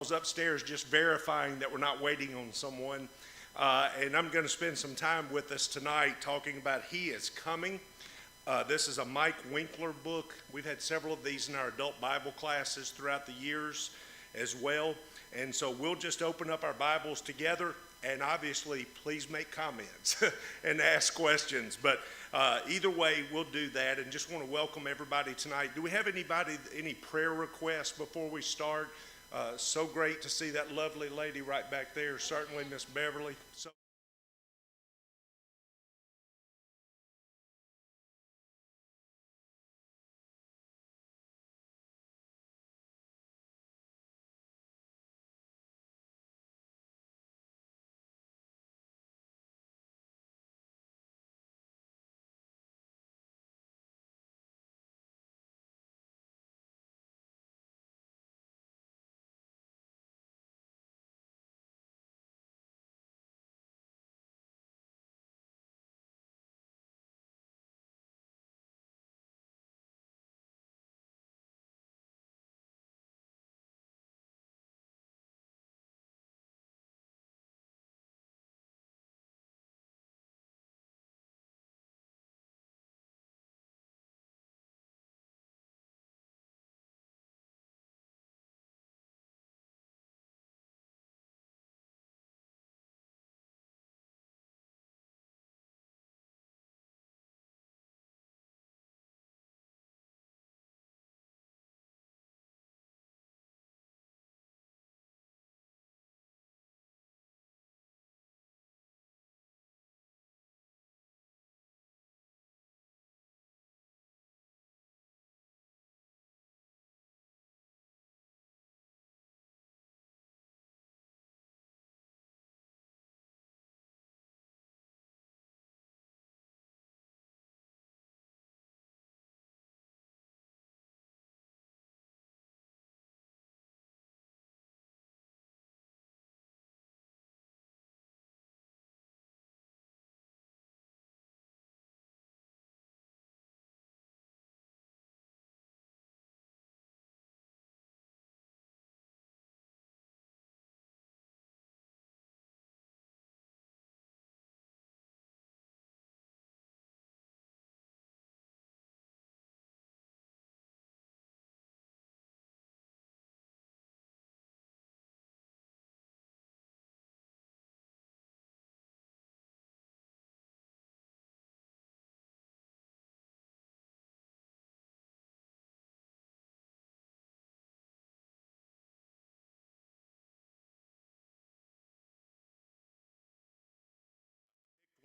was upstairs just verifying that we're not waiting on someone. And I'm going to spend some time with us tonight talking about He is Coming. This is a Mike Winkler book. We've had several of these in our adult Bible classes throughout the years as well. And so we'll just open up our Bibles together, and obviously please make comments and ask questions. But either way, we'll do that, and just want to welcome everybody tonight. Do we have any prayer requests before we start? So great to see that lovely lady right back there, certainly Miss Beverly.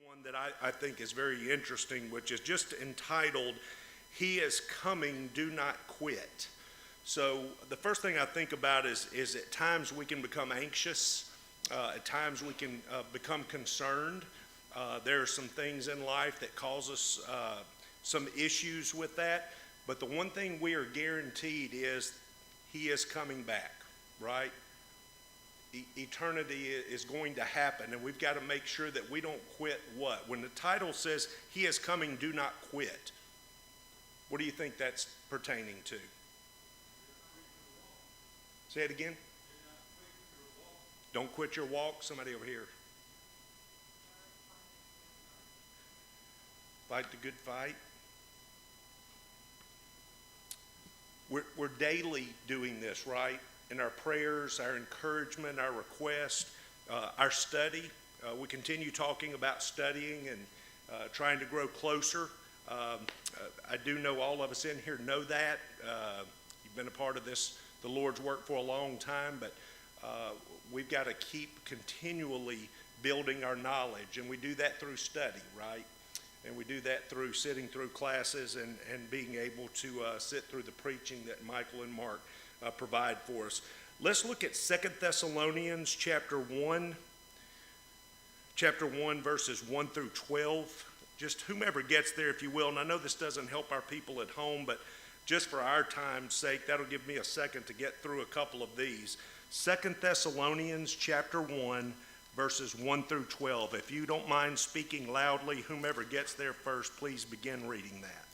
One that I think is very interesting, which is just entitled, He is Coming, Do Not Quit. So the first thing I think about is at times we can become anxious. At times we can become concerned. There are some things in life that cause us some issues with that. But the one thing we are guaranteed is He is coming back, right? Eternity is going to happen, and we've got to make sure that we don't quit what? When the title says, He is coming, do not quit, what do you think that's pertaining to? Say it again. Don't quit your walk. Somebody over here. Fight the good fight. We're daily doing this, right? In our prayers, our encouragement, our request, our study. We continue talking about studying and trying to grow closer. I do know all of us in here know that. You've been a part of this, the Lord's work for a long time, but we've got to keep continually building our knowledge, and we do that through study, right? And we do that through sitting through classes and being able to sit through the preaching that Michael and Mark provide for us. Let's look at 2 Thessalonians chapter 1 verses 1 through 12. Just whomever gets there, if you will. And I know this doesn't help our people at home, but just for our time's sake, that'll give me a second to get through a couple of these. 2 Thessalonians chapter 1 verses 1 through 12. If you don't mind speaking loudly, whomever gets there first, please begin reading that.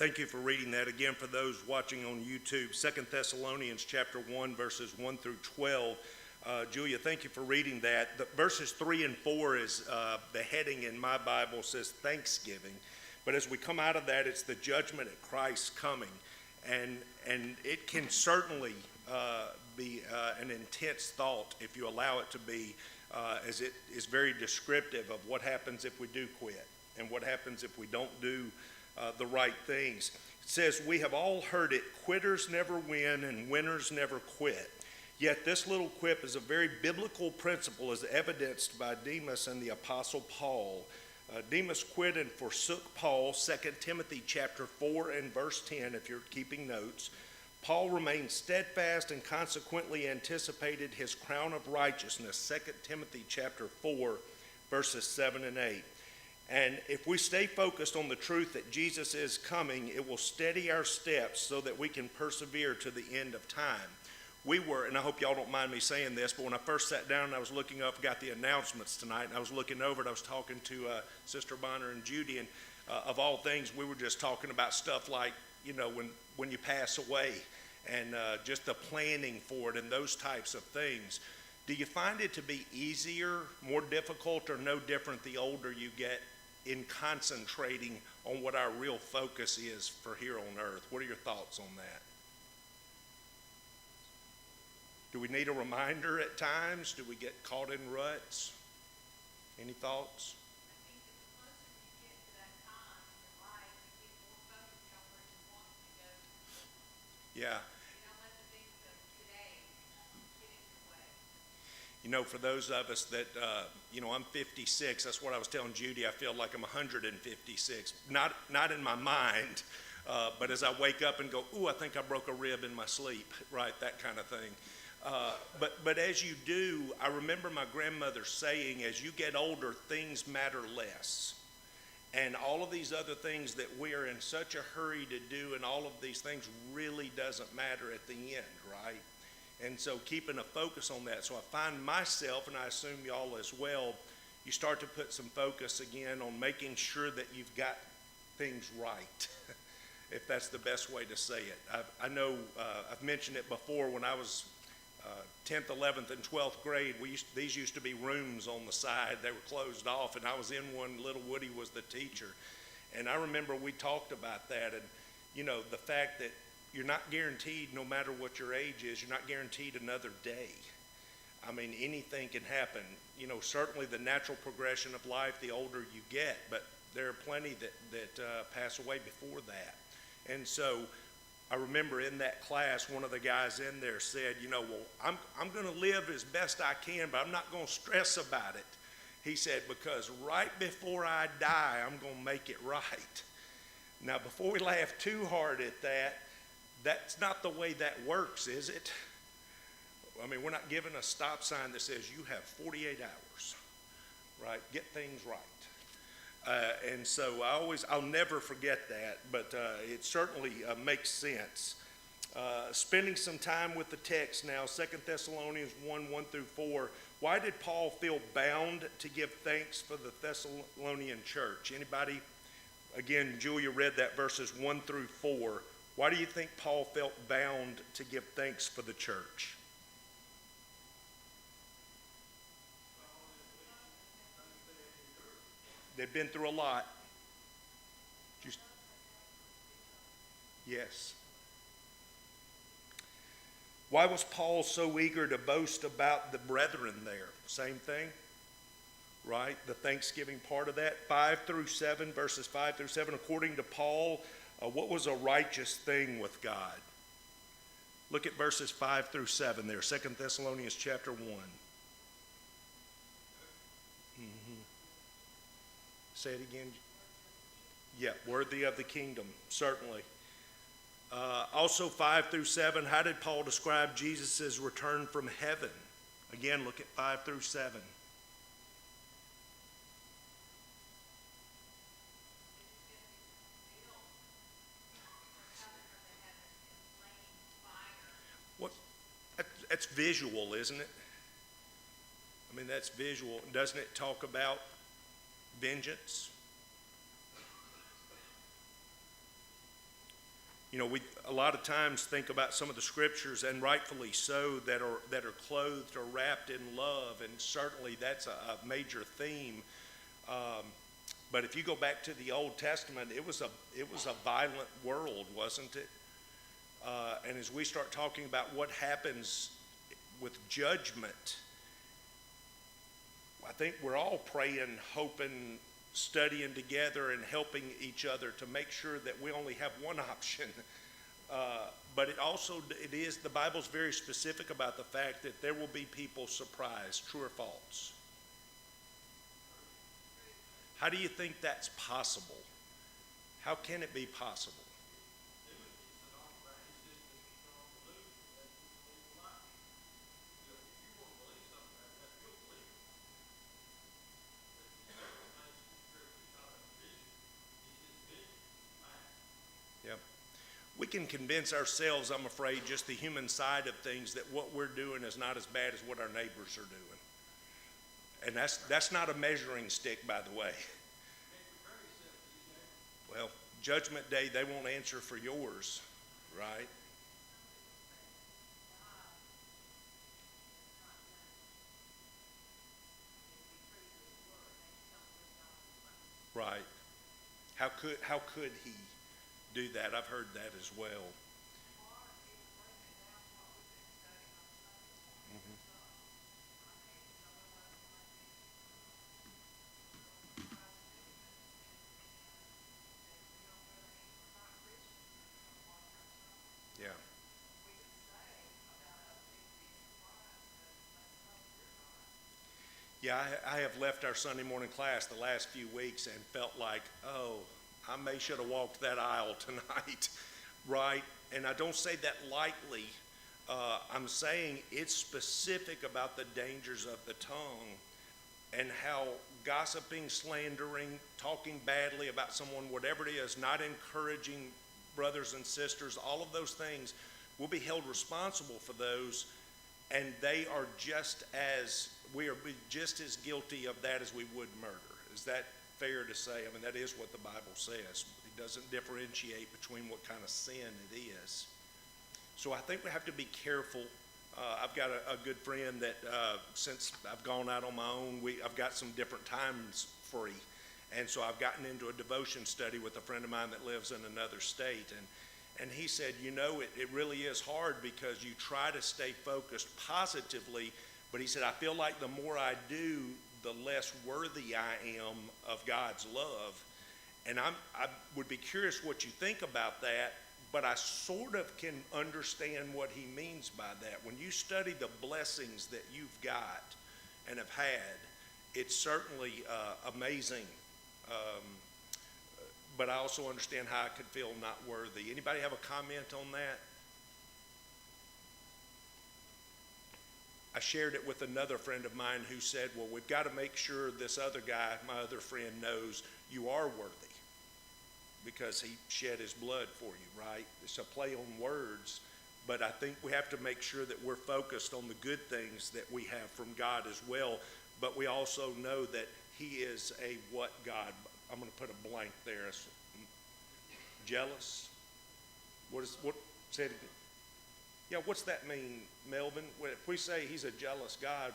Thank you for reading that. Again, for those watching on YouTube, 2 Thessalonians chapter 1, verses 1 through 12. Julia, thank you for reading that. The verses 3 and 4 is the heading in my Bible says Thanksgiving. But as we come out of that, it's the judgment at Christ's coming. And it can certainly be an intense thought if you allow it to be, as it is very descriptive of what happens if we do quit and what happens if we don't do the right things. It says, we have all heard it, quitters never win and winners never quit. Yet this little quip is a very biblical principle as evidenced by Demas and the Apostle Paul. Demas quit and forsook Paul, 2 Timothy chapter 4 and verse 10, if you're keeping notes. Paul remained steadfast and consequently anticipated his crown of righteousness, 2 Timothy chapter 4, verses 7 and 8. And if we stay focused on the truth that Jesus is coming, it will steady our steps so that we can persevere to the end of time. We were, and I hope y'all don't mind me saying this, but when I first sat down and I was looking up, got the announcements tonight, and I was looking over and I was talking to Sister Bonner and Judy, and of all things, we were just talking about stuff like, you know, when you pass away and just the planning for it and those types of things. Do you find it to be easier, more difficult, or no different the older you get in concentrating on what our real focus is for here on earth? What are your thoughts on that? Do we need a reminder at times? Do we get caught in ruts? Any thoughts? Yeah. You know, for those of us that, I'm 56. That's what I was telling Judy. I feel like I'm 156. Not in my mind, but as I wake up and go, ooh, I think I broke a rib in my sleep, right? That kind of thing. But as you do, I remember my grandmother saying, as you get older, things matter less. And all of these other things that we are in such a hurry to do and all of these things really doesn't matter at the end, right? And so keeping a focus on that. So I find myself, and I assume y'all as well, you start to put some focus again on making sure that you've got things right, if that's the best way to say it. I know I've mentioned it before when I was 10th, 11th, and 12th grade, these used to be rooms on the side. They were closed off, and I was in one. Little Woody was the teacher. And I remember we talked about that, and, you know, the fact that you're not guaranteed, no matter what your age is, you're not guaranteed another day. I mean, anything can happen. You know, certainly the natural progression of life, the older you get, but there are plenty that pass away before that. And so I remember in that class, one of the guys in there said, you know, well, I'm going to live as best I can, but I'm not going to stress about it. He said, because right before I die, I'm going to make it right. Now, before we laugh too hard at that, that's not the way that works, is it? I mean, we're not given a stop sign that says you have 48 hours, right? Get things right. And so I'll never forget that, but it certainly makes sense. Spending some time with the text now, 2 Thessalonians 1, 1 through 4. Why did Paul feel bound to give thanks for the Thessalonian church? Anybody? Again, Julia read that verses 1 through 4. Why do you think Paul felt bound to give thanks for the church? They've been through a lot. Yes. Why was Paul so eager to boast about the brethren there? Same thing, right? The Thanksgiving part of that. 5 through 7, verses 5 through 7. According to Paul, what was a righteous thing with God? Look at verses 5 through 7 there, 2 Thessalonians chapter 1. Say it again. Yeah, worthy of the kingdom, certainly. Also 5 through 7, how did Paul describe Jesus' return from heaven? Again, look at 5 through 7. That's visual, isn't it? I mean, that's visual. Doesn't it talk about vengeance? We a lot of times think about some of the scriptures, and rightfully so, that are clothed or wrapped in love, and certainly that's a major theme. But if you go back to the Old Testament, it was a violent world, wasn't it? And as we start talking about what happens with judgment, I think we're all praying, hoping, studying together and helping each other to make sure that we only have one option. But the Bible's very specific about the fact that there will be people surprised, true or false. How do you think that's possible? How can it be possible? We can convince ourselves, I'm afraid, just the human side of things, that what we're doing is not as bad as what our neighbors are doing. And that's not a measuring stick, by the way. Well, Judgment Day, they won't answer for yours, right? Right. How could he do that? I've heard that as well. Mhm. Yeah. Yeah, I have left our Sunday morning class the last few weeks and felt like, oh, I may should have walked that aisle tonight, right? And I don't say that lightly. I'm saying it's specific about the dangers of the tongue and how gossiping, slandering, talking badly about someone, whatever it is, not encouraging brothers and sisters, all of those things, will be held responsible for those, and we are just as guilty of that as we would murder. Is that fair to say? I mean, that is what the Bible says. It doesn't differentiate between what kind of sin it is. So I think we have to be careful. I've got a good friend that since I've gone out on my own, I've got some different times free. And so I've gotten into a devotion study with a friend of mine that lives in another state. And he said, it really is hard because you try to stay focused positively, but he said, I feel like the more I do, the less worthy I am of God's love. And I would be curious what you think about that, but I sort of can understand what he means by that. When you study the blessings that you've got and have had, it's certainly amazing. But I also understand how I could feel not worthy. Anybody have a comment on that? I shared it with another friend of mine who said, well, we've got to make sure this other guy, my other friend, knows you are worthy because he shed his blood for you, right? It's a play on words, but I think we have to make sure that we're focused on the good things that we have from God as well, but we also know that he is a what God? I'm going to put a blank there. Jealous? Say it again. Yeah, what's that mean, Melvin? If we say he's a jealous God,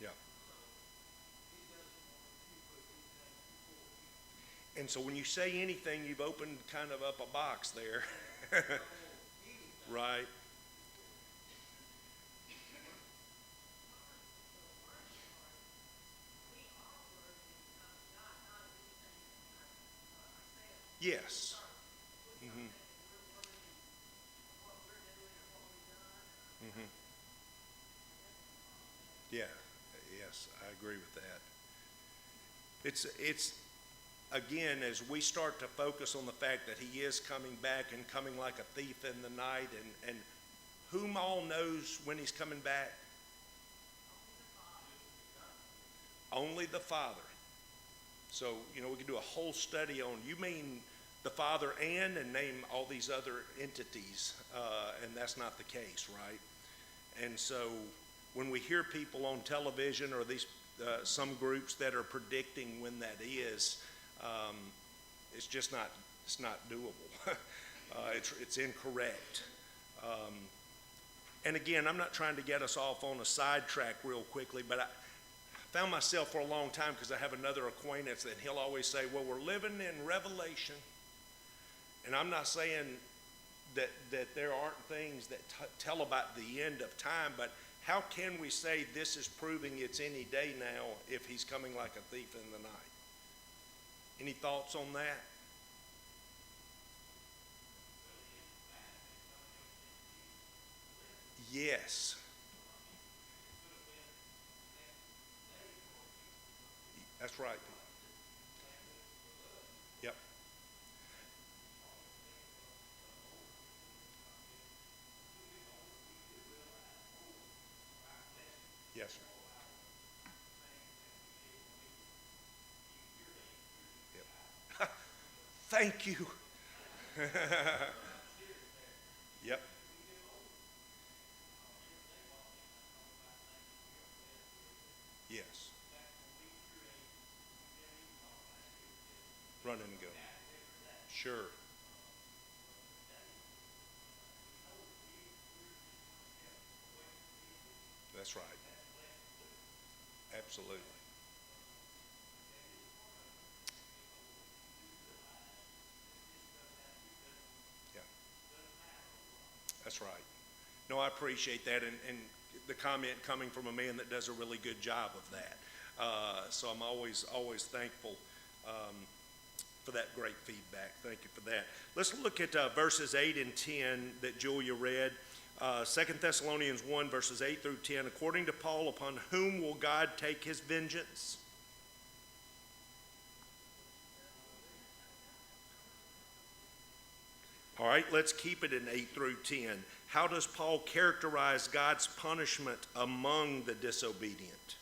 yeah. And so when you say anything, you've opened kind of up a box there. Right. Yes. Mm-hmm. Mm-hmm. Yeah. Yes, I agree with that. It's again, as we start to focus on the fact that he is coming back and coming like a thief in the night, and whom all knows when he's coming back? Only the Father. So, we could do a whole study on, you mean the Father and name all these other entities, and that's not the case, right? And so when we hear people on television or these some groups that are predicting when that is, it's just not, it's not doable. It's incorrect. And again, I'm not trying to get us off on a sidetrack real quickly, but I found myself for a long time, because I have another acquaintance that he'll always say, well, we're living in Revelation. And I'm not saying that there aren't things that tell about the end of time, but how can we say this is proving it's any day now if he's coming like a thief in the night? Any thoughts on that? Yes. That's right. Yep. Yes, sir. Yep. Thank you. Yep. Yes. Run and go. Sure. That's right. Absolutely. Yeah. That's right. No, I appreciate that, and the comment coming from a man that does a really good job of that. So I'm always thankful for that great feedback. Thank you for that. Let's look at verses 8 and 10 that Julia read. 2 Thessalonians 1, verses 8 through 10. According to Paul, upon whom will God take his vengeance? All right, let's keep it in 8 through 10. How does Paul characterize God's punishment among the disobedient?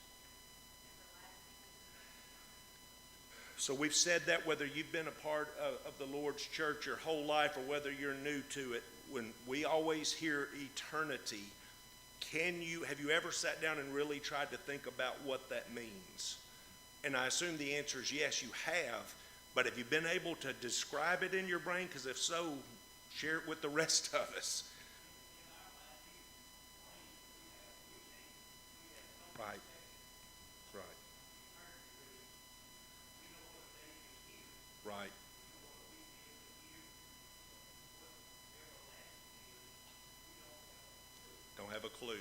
So we've said that whether you've been a part of the Lord's church your whole life or whether you're new to it, when we always hear eternity, have you ever sat down and really tried to think about what that means? And I assume the answer is yes, you have, but have you been able to describe it in your brain? Because if so, share it with the rest of us. Right, right, right. Don't have a clue.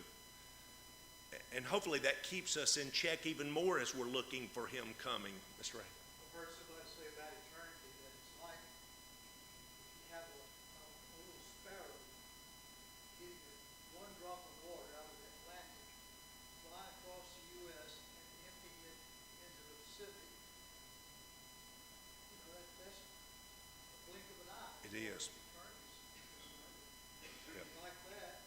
And hopefully that keeps us in check even more as we're looking for him coming. Mr. Ray. I've heard somebody say about eternity that it's like if you have a little sparrow getting one drop of water out of the Atlantic, flying across the U.S. and emptying it into the Pacific. You know, that's a blink of an eye. It is. Eternity. Yep. Like that,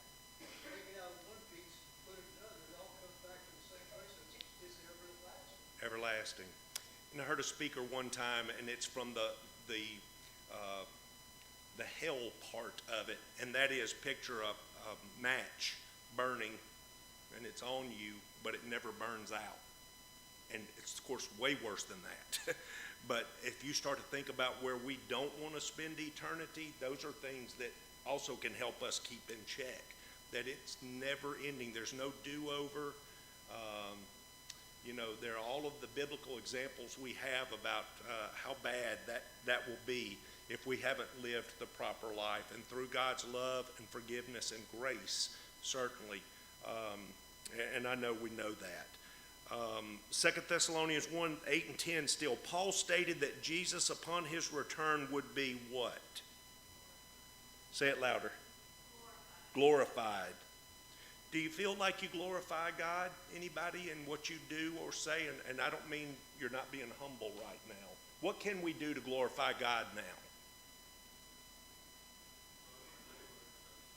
take it out of one piece, put it in another, it all comes back to the same place. It's everlasting. Everlasting. And I heard a speaker one time, and it's from the hell part of it, and that is picture a match burning, and it's on you, but it never burns out. And it's, of course, way worse than that. But if you start to think about where we don't want to spend eternity, those are things that also can help us keep in check, that it's never ending. There's no do-over. There are all of the biblical examples we have about how bad that will be if we haven't lived the proper life. And through God's love and forgiveness and grace, certainly, and I know we know that. 2 Thessalonians 1, 8 and 10 still, Paul stated that Jesus upon his return would be what? Say it louder. Glorified. Do you feel like you glorify God? Anybody in what you do or say? And I don't mean you're not being humble right now. What can we do to glorify God now?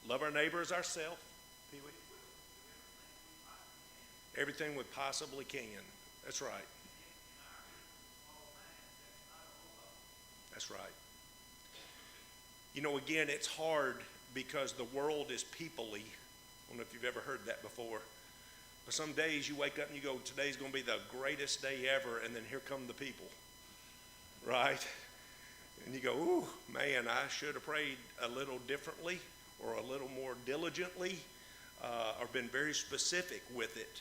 Love our neighbor as ourselves. Everything we possibly can. That's right. That's right. Again, it's hard because the world is peoply, don't know if you've ever heard that before. But some days you wake up and you go, today's going to be the greatest day ever, and then here come the people, right? And you go, ooh, man, I should have prayed a little differently or a little more diligently or been very specific with it.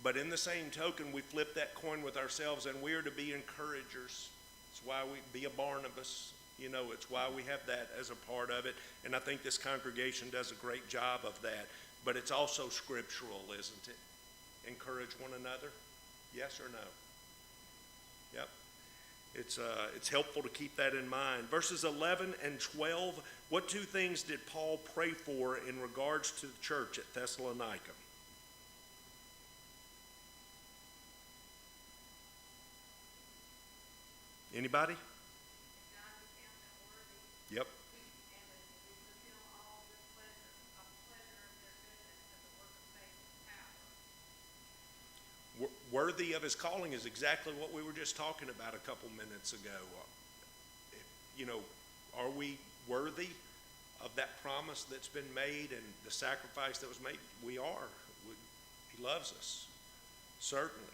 But in the same token, we flip that coin with ourselves, and we are to be encouragers. It's why we be a Barnabas. It's why we have that as a part of it. And I think this congregation does a great job of that. But it's also scriptural, isn't it? Encourage one another? Yes or no? Yep. It's helpful to keep that in mind. Verses 11 and 12, what two things did Paul pray for in regards to the church at Thessalonica? Anybody? Yep. Worthy of his calling is exactly what we were just talking about a couple minutes ago. Are we worthy of that promise that's been made and the sacrifice that was made? We are. He loves us, certainly.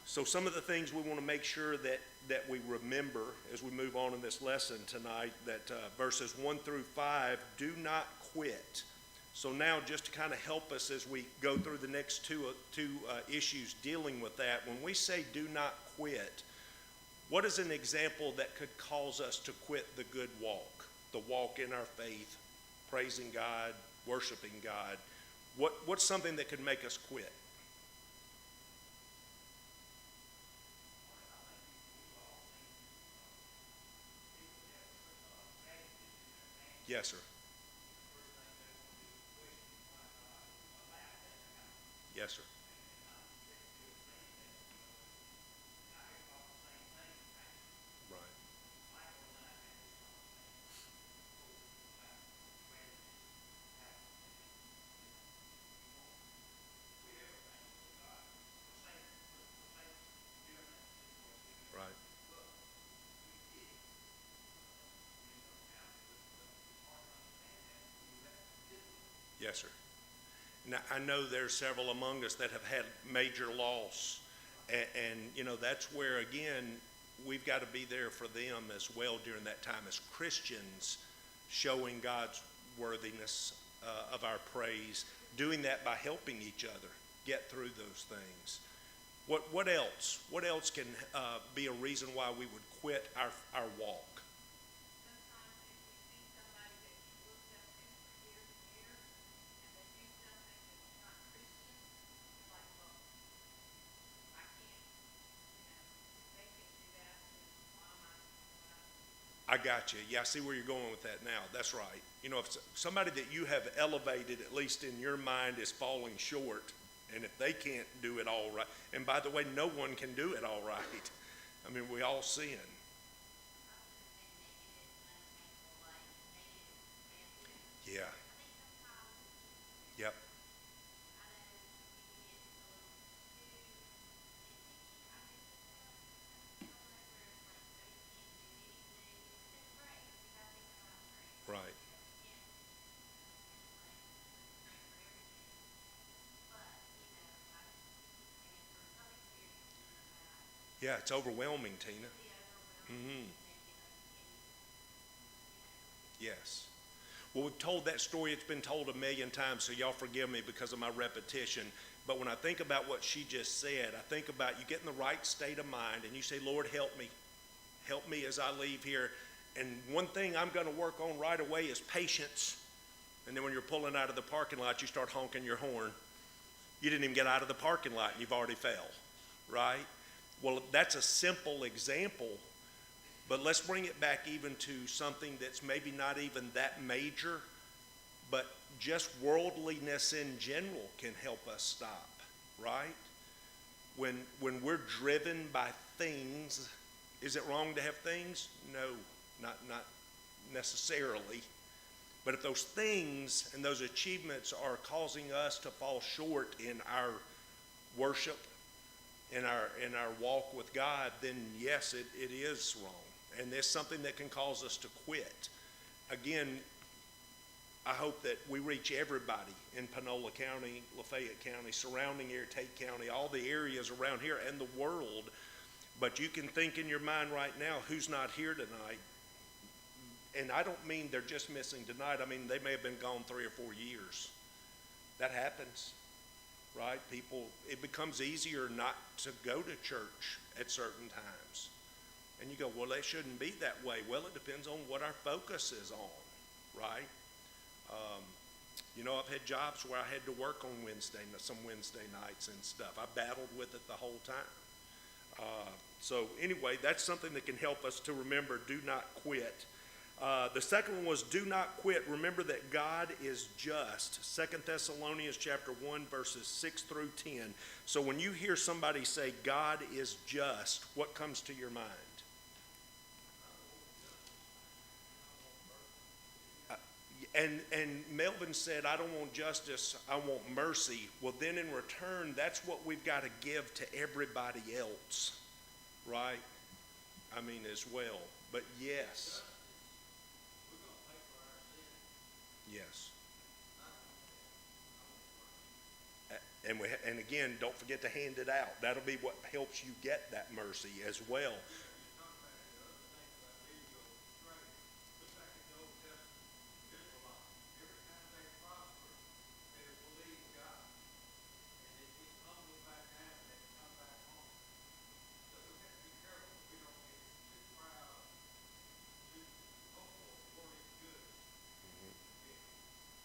So some of the things we want to make sure that we remember as we move on in this lesson tonight, that verses 1 through 5, do not quit. So now, just to kind of help us as we go through the next two issues dealing with that, when we say do not quit, what is an example that could cause us to quit the good walk, the walk in our faith, praising God, worshiping God? What's something that could make us quit? Yes, sir. Yes, sir. Right. Right. Yes, sir. Now, I know there's several among us that have had major loss, and that's where, again, we've got to be there for them as well during that time as Christians, showing God's worthiness of our praise, doing that by helping each other get through those things. What else? What else can be a reason why we would quit our walk? I got you. Yeah, I see where you're going with that now. That's right. If somebody that you have elevated, at least in your mind, is falling short, and if they can't do it all right, and by the way, no one can do it all right. I mean, we all sin. Yeah. Yep. Right. Yeah, it's overwhelming, Tina. Mm-hmm. Yes. Well, we've told that story. It's been told a million times, so y'all forgive me because of my repetition. But when I think about what she just said, I think about you get in the right state of mind and you say, Lord, help me. Help me as I leave here. And one thing I'm going to work on right away is patience. And then when you're pulling out of the parking lot, you start honking your horn. You didn't even get out of the parking lot and you've already fell, right? Well, that's a simple example, but let's bring it back even to something that's maybe not even that major, but just worldliness in general can help us stop, right? When we're driven by things, is it wrong to have things? No, not necessarily. But if those things and those achievements are causing us to fall short in our worship, in our walk with God, then yes, it is wrong. And there's something that can cause us to quit. Again, I hope that we reach everybody in Panola County, Lafayette County, surrounding area, Tate County, all the areas around here and the world. But you can think in your mind right now, who's not here tonight? And I don't mean they're just missing tonight. I mean, they may have been gone 3 or 4 years. That happens, right? People, it becomes easier not to go to church at certain times. And you go, well, they shouldn't be that way. Well, it depends on what our focus is on, right? You know, I've had jobs where I had to work on some Wednesday nights and stuff. I battled with it the whole time. So anyway, that's something that can help us to remember, do not quit. The second one was do not quit. Remember that God is just. 2 Thessalonians chapter 1, verses 6 through 10. So when you hear somebody say God is just, what comes to your mind? And Melvin said, I don't want justice, I want mercy. Well, then in return, that's what we've got to give to everybody else, right? I mean, as well. But yes. Yes. And again, don't forget to hand it out. That'll be what helps you get that mercy as well.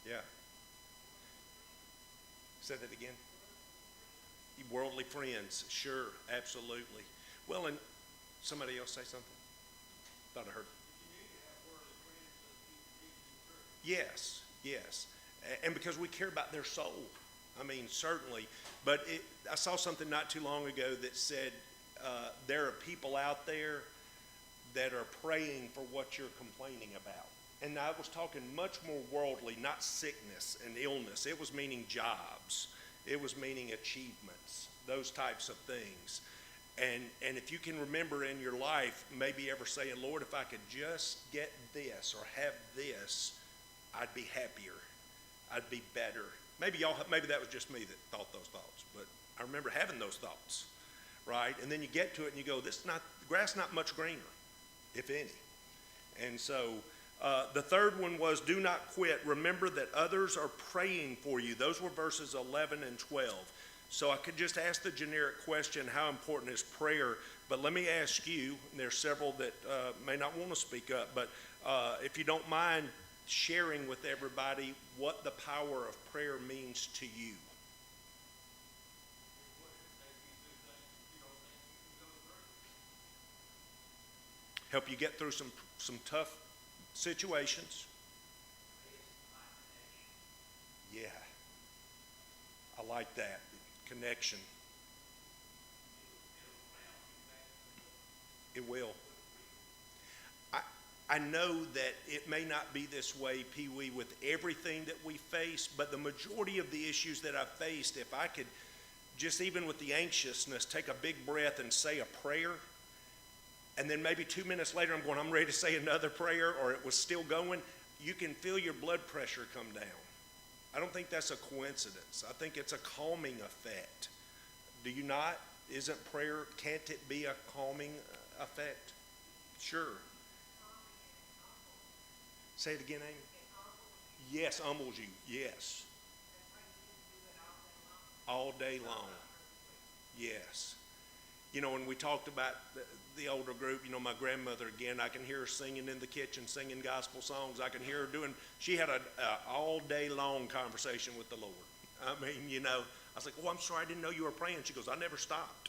Yeah. Say that again. Worldly friends, sure, absolutely. Well, and somebody else say something? Thought I heard. Yes, yes. And because we care about their soul. I mean, certainly. But I saw something not too long ago that said there are people out there that are praying for what you're complaining about. And I was talking much more worldly, not sickness and illness. It was meaning jobs. It was meaning achievements, those types of things. And if you can remember in your life, maybe ever saying, Lord, if I could just get this or have this, I'd be happier. I'd be better. Maybe that was just me that thought those thoughts, but I remember having those thoughts, right? And then you get to it and you go, the grass not much greener, if any. And so the third one was do not quit. Remember that others are praying for you. Those were verses 11 and 12. So I could just ask the generic question, how important is prayer? But let me ask you, and there's several that may not want to speak up, but if you don't mind sharing with everybody what the power of prayer means to you. Help you get through some tough situations. Yeah, I like that connection. It will. I know that it may not be this way, Pee Wee, with everything that we face, but the majority of the issues that I've faced, if I could just even with the anxiousness, take a big breath and say a prayer, and then maybe 2 minutes later I'm ready to say another prayer, or it was still going, you can feel your blood pressure come down. I don't think that's a coincidence. I think it's a calming effect. Do you not? Isn't prayer, can't it be a calming effect? Sure. Say it again, Amy. Yes, humbles you. Yes. All day long. Yes. You know, when we talked about the older group, you know, my grandmother, again, I can hear her singing in the kitchen, singing gospel songs. I can hear her she had a all day long conversation with the Lord. I mean, you know, I was like, oh, I'm sorry, I didn't know you were praying. She goes, I never stopped.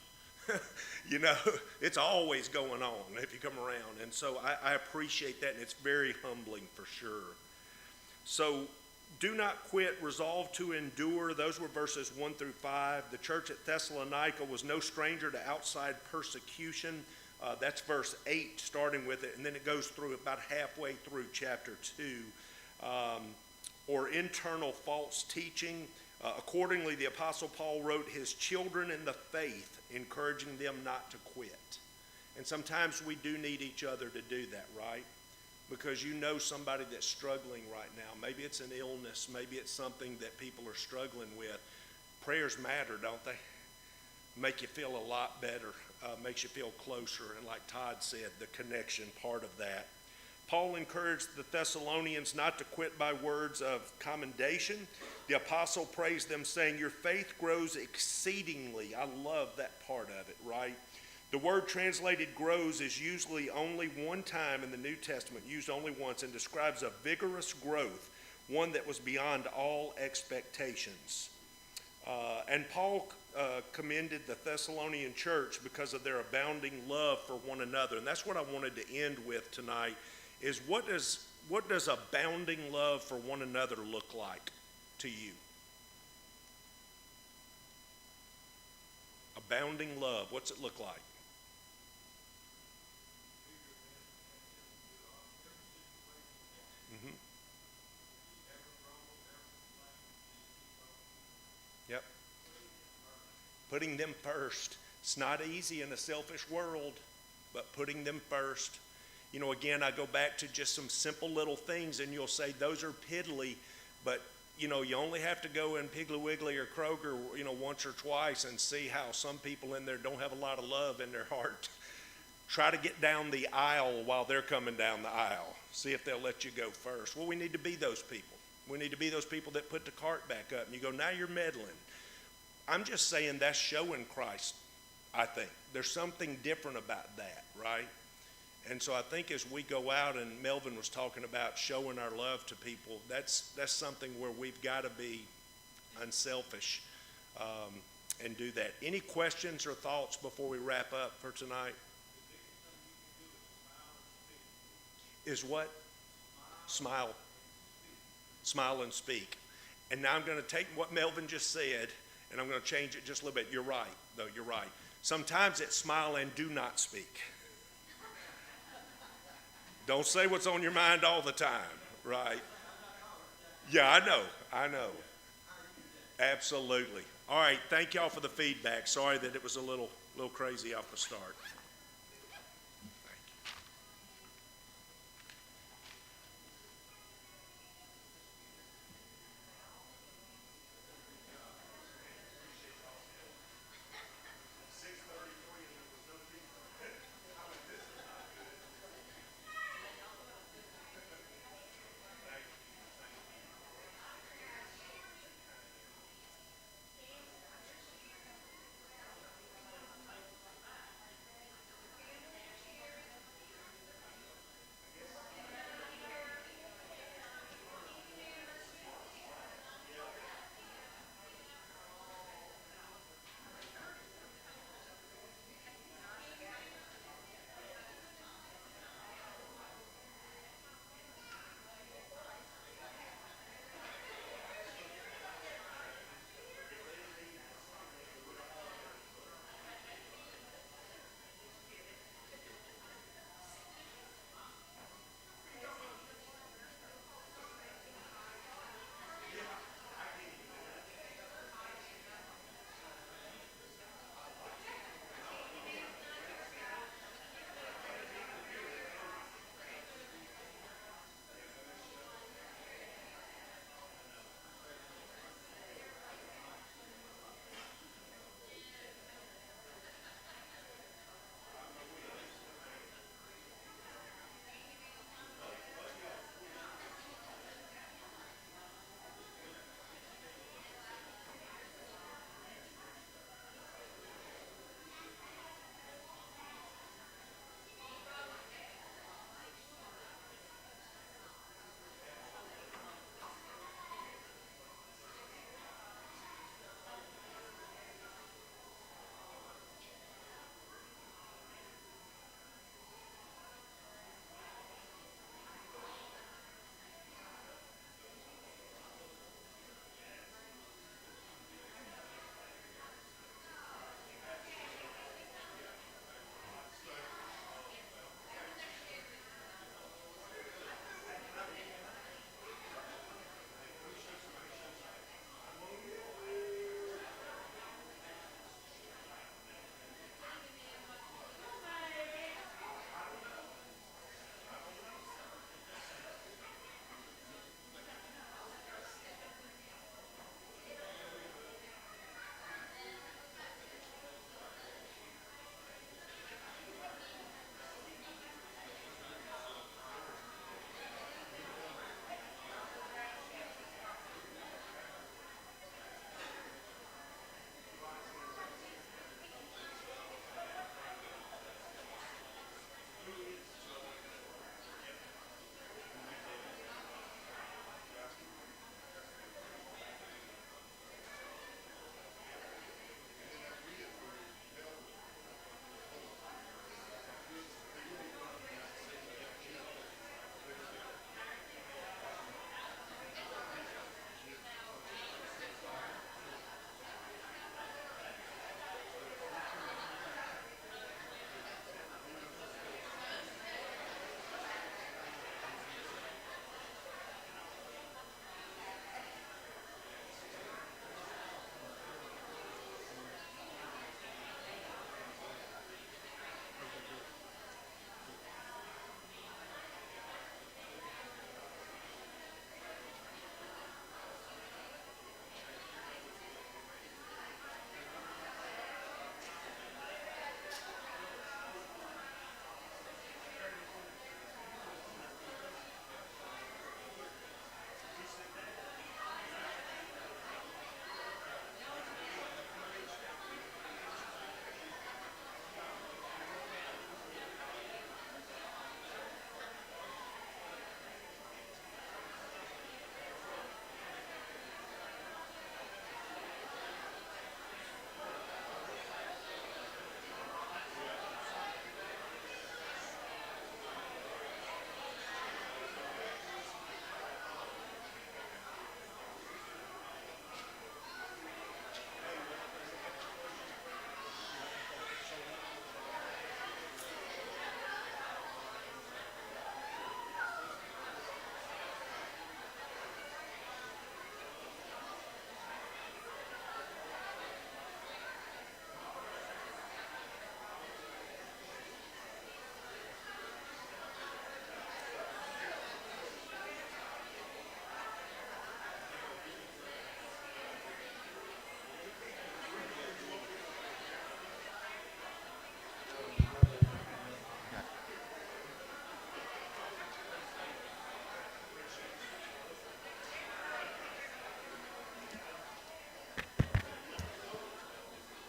You know, it's always going on if you come around. And so I appreciate that, and it's very humbling for sure. So do not quit, resolve to endure. Those were verses 1 through 5. The church at Thessalonica was no stranger to outside persecution. That's verse 8, starting with it, and then it goes through about halfway through chapter 2. Or internal false teaching. Accordingly, the Apostle Paul wrote his children in the faith, encouraging them not to quit. And sometimes we do need each other to do that, right? because you know somebody that's struggling right now. Maybe it's an illness, maybe it's something that people are struggling with. Prayers matter, don't they? Make you feel a lot better, makes you feel closer, and like Todd said, the connection part of that. Paul encouraged the Thessalonians not to quit by words of commendation. The apostle praised them, saying, "Your faith grows exceedingly." I love that part of it, right? The word translated grows is usually only one time in the New Testament, used only once, and describes a vigorous growth, one that was beyond all expectations. And Paul commended the Thessalonian church because of their abounding love for one another. And that's what I wanted to end with tonight, is what does abounding love for one another look like to you? Abounding love, what's it look like? Mm-hmm. Yep. Putting them first. It's not easy in a selfish world, but putting them first. You know, again, I go back to just some simple little things, and you'll say those are piddly, but you know, you only have to go in Piggly Wiggly or Kroger, you know, once or twice and see how some people in there don't have a lot of love in their heart. Try to get down the aisle while they're coming down the aisle. See if they'll let you go first. Well, we need to be those people. We need to be those people that put the cart back up, and you go, now you're meddling. I'm just saying that's showing Christ, I think. There's something different about that, right? And so I think as we go out, and Melvin was talking about showing our love to people, that's something where we've got to be unselfish and do that. Any questions or thoughts before we wrap up for tonight? Is what? Smile. Smile and speak. And now I'm going to take what Melvin just said, and I'm going to change it just a little bit. You're right, though. You're right. Sometimes it's smile and do not speak. Don't say what's on your mind all the time, right? Yeah, I know. Absolutely. All right, thank y'all for the feedback. Sorry that it was a little crazy off the start.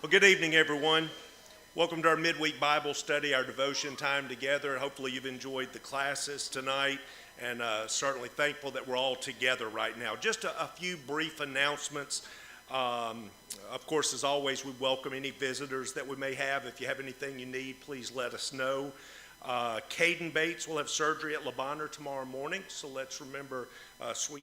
Well, good evening, everyone. Welcome to our midweek Bible study, our devotion time together. Hopefully you've enjoyed the classes tonight, and certainly thankful that we're all together right now. Just a few brief announcements. Of course, as always, we welcome any visitors that we may have. If you have anything you need, please let us know. Caden Bates will have surgery at Le Bonheur tomorrow morning, so let's remember sweet.